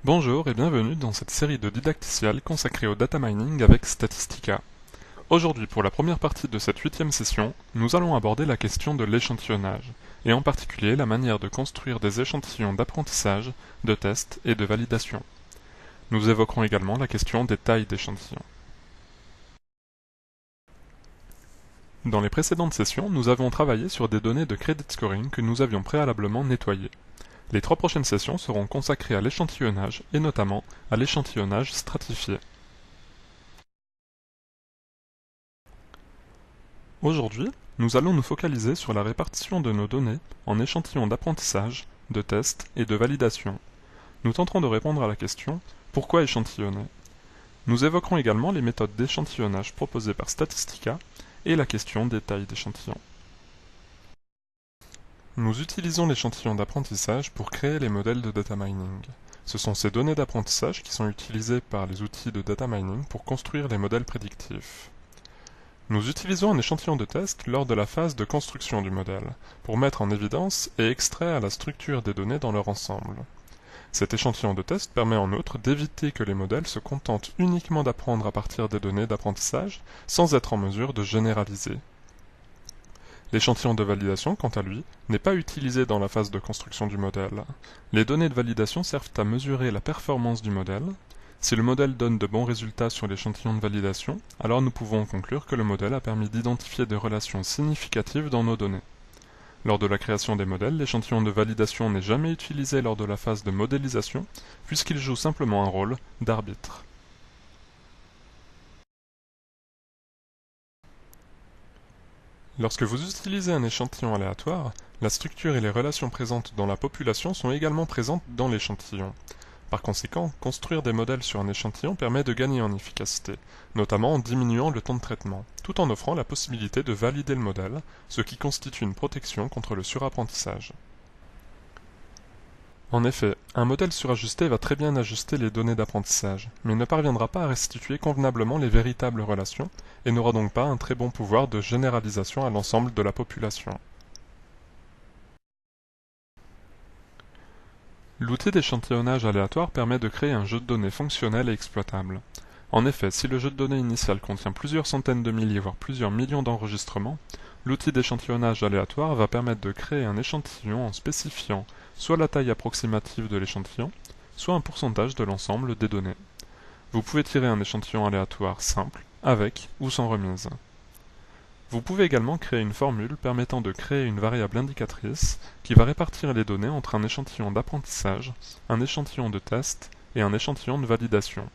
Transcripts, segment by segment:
Bonjour et bienvenue dans cette série de didacticiels consacrée au data mining avec Statistica. Aujourd'hui, pour la première partie de cette 8e session, nous allons aborder la question de l'échantillonnage, et en particulier la manière de construire des échantillons d'apprentissage, de test et de validation. Nous évoquerons également la question des tailles d'échantillons. Dans les précédentes sessions, nous avons travaillé sur des données de credit scoring que nous avions préalablement nettoyées. Les 3 prochaines sessions seront consacrées à l'échantillonnage et notamment à l'échantillonnage stratifié. Aujourd'hui, nous allons nous focaliser sur la répartition de nos données en échantillons d'apprentissage, de test et de validation. Nous tenterons de répondre à la question « Pourquoi échantillonner ?». Nous évoquerons également les méthodes d'échantillonnage proposées par Statistica et la question des tailles d'échantillons. Nous utilisons l'échantillon d'apprentissage pour créer les modèles de data mining. Ce sont ces données d'apprentissage qui sont utilisées par les outils de data mining pour construire les modèles prédictifs. Nous utilisons un échantillon de test lors de la phase de construction du modèle, pour mettre en évidence et extraire la structure des données dans leur ensemble. Cet échantillon de test permet en outre d'éviter que les modèles se contentent uniquement d'apprendre à partir des données d'apprentissage sans être en mesure de généraliser. L'échantillon de validation, quant à lui, n'est pas utilisé dans la phase de construction du modèle. Les données de validation servent à mesurer la performance du modèle. Si le modèle donne de bons résultats sur l'échantillon de validation, alors nous pouvons conclure que le modèle a permis d'identifier des relations significatives dans nos données. Lors de la création des modèles, l'échantillon de validation n'est jamais utilisé lors de la phase de modélisation, puisqu'il joue simplement un rôle d'arbitre. Lorsque vous utilisez un échantillon aléatoire, la structure et les relations présentes dans la population sont également présentes dans l'échantillon. Par conséquent, construire des modèles sur un échantillon permet de gagner en efficacité, notamment en diminuant le temps de traitement, tout en offrant la possibilité de valider le modèle, ce qui constitue une protection contre le surapprentissage. En effet, un modèle surajusté va très bien ajuster les données d'apprentissage, mais ne parviendra pas à restituer convenablement les véritables relations, et n'aura donc pas un très bon pouvoir de généralisation à l'ensemble de la population. L'outil d'échantillonnage aléatoire permet de créer un jeu de données fonctionnel et exploitable. En effet, si le jeu de données initial contient plusieurs centaines de milliers voire plusieurs millions d'enregistrements, l'outil d'échantillonnage aléatoire va permettre de créer un échantillon en spécifiant soit la taille approximative de l'échantillon, soit un pourcentage de l'ensemble des données. Vous pouvez tirer un échantillon aléatoire simple, avec ou sans remise. Vous pouvez également créer une formule permettant de créer une variable indicatrice qui va répartir les données entre un échantillon d'apprentissage, un échantillon de test et un échantillon de validation.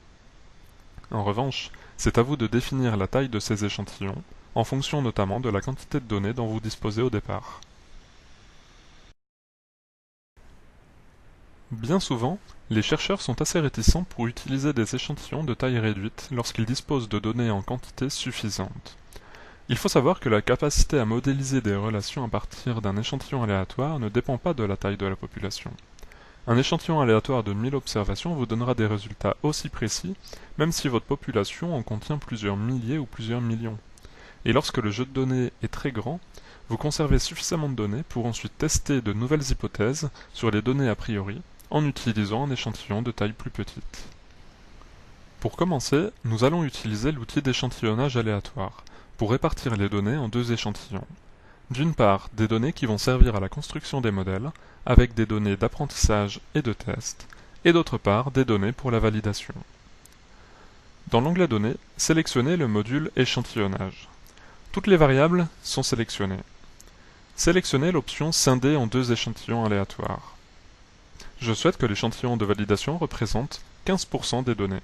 En revanche, c'est à vous de définir la taille de ces échantillons, en fonction notamment de la quantité de données dont vous disposez au départ. Bien souvent, les chercheurs sont assez réticents pour utiliser des échantillons de taille réduite lorsqu'ils disposent de données en quantité suffisante. Il faut savoir que la capacité à modéliser des relations à partir d'un échantillon aléatoire ne dépend pas de la taille de la population. Un échantillon aléatoire de 1000 observations vous donnera des résultats aussi précis, même si votre population en contient plusieurs milliers ou plusieurs millions. Et lorsque le jeu de données est très grand, vous conservez suffisamment de données pour ensuite tester de nouvelles hypothèses sur les données a priori, en utilisant un échantillon de taille plus petite. Pour commencer, nous allons utiliser l'outil d'échantillonnage aléatoire, pour répartir les données en deux échantillons. D'une part, des données qui vont servir à la construction des modèles, avec des données d'apprentissage et de test, et d'autre part, des données pour la validation. Dans l'onglet Données, sélectionnez le module Échantillonnage. Toutes les variables sont sélectionnées. Sélectionnez l'option Scinder en deux échantillons aléatoires. Je souhaite que l'échantillon de validation représente 15% des données.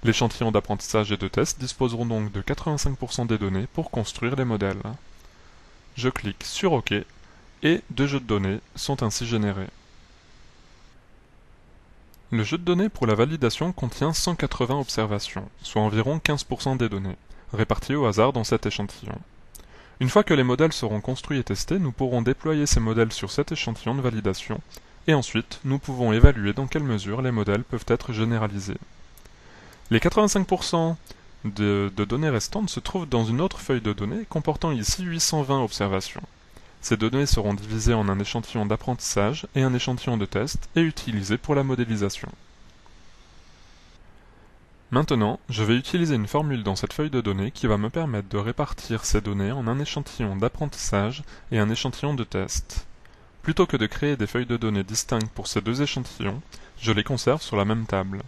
L'échantillon d'apprentissage et de test disposeront donc de 85% des données pour construire les modèles. Je clique sur OK et deux jeux de données sont ainsi générés. Le jeu de données pour la validation contient 180 observations, soit environ 15% des données, réparties au hasard dans cet échantillon. Une fois que les modèles seront construits et testés, nous pourrons déployer ces modèles sur cet échantillon de validation, et ensuite nous pouvons évaluer dans quelle mesure les modèles peuvent être généralisés. Les 85% de données restantes se trouvent dans une autre feuille de données comportant ici 820 observations. Ces données seront divisées en un échantillon d'apprentissage et un échantillon de test et utilisées pour la modélisation. Maintenant, je vais utiliser une formule dans cette feuille de données qui va me permettre de répartir ces données en un échantillon d'apprentissage et un échantillon de test. Plutôt que de créer des feuilles de données distinctes pour ces deux échantillons, je les conserve sur la même table.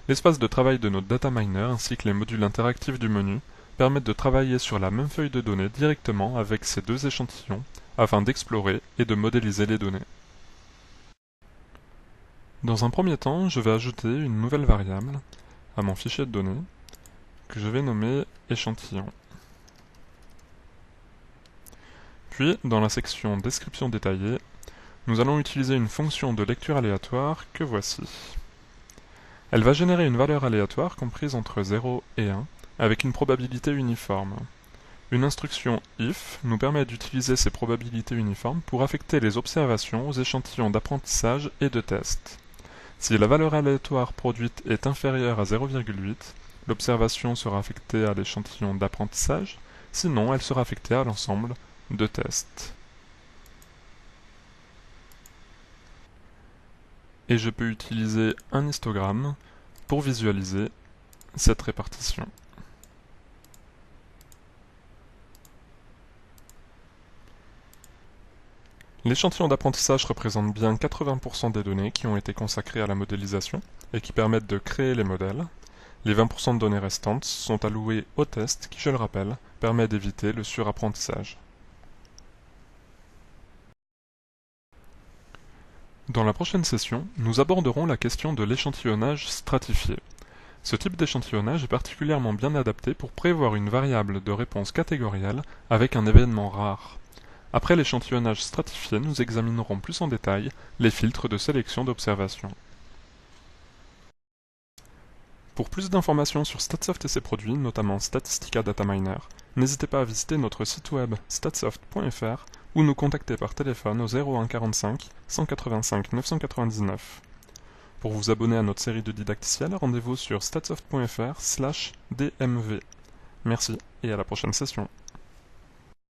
L'espace de travail de notre data miner ainsi que les modules interactifs du menu permettent de travailler sur la même feuille de données directement avec ces deux échantillons afin d'explorer et de modéliser les données. Dans un premier temps, je vais ajouter une nouvelle variable à mon fichier de données que je vais nommer échantillon. Puis, dans la section description détaillée, nous allons utiliser une fonction de lecture aléatoire que voici. Elle va générer une valeur aléatoire comprise entre 0 et 1 avec une probabilité uniforme. Une instruction if nous permet d'utiliser ces probabilités uniformes pour affecter les observations aux échantillons d'apprentissage et de test. Si la valeur aléatoire produite est inférieure à 0,8, l'observation sera affectée à l'échantillon d'apprentissage, sinon elle sera affectée à l'ensemble de tests. Et je peux utiliser un histogramme pour visualiser cette répartition. L'échantillon d'apprentissage représente bien 80% des données qui ont été consacrées à la modélisation et qui permettent de créer les modèles. Les 20% de données restantes sont allouées au test qui, je le rappelle, permet d'éviter le surapprentissage. Dans la prochaine session, nous aborderons la question de l'échantillonnage stratifié. Ce type d'échantillonnage est particulièrement bien adapté pour prévoir une variable de réponse catégorielle avec un événement rare. Après l'échantillonnage stratifié, nous examinerons plus en détail les filtres de sélection d'observation. Pour plus d'informations sur Statsoft et ses produits, notamment Statistica Data Miner, n'hésitez pas à visiter notre site web statsoft.fr ou nous contacter par téléphone au 01 45 185 999. Pour vous abonner à notre série de didacticiels, rendez-vous sur statsoft.fr/dmv. Merci et à la prochaine session.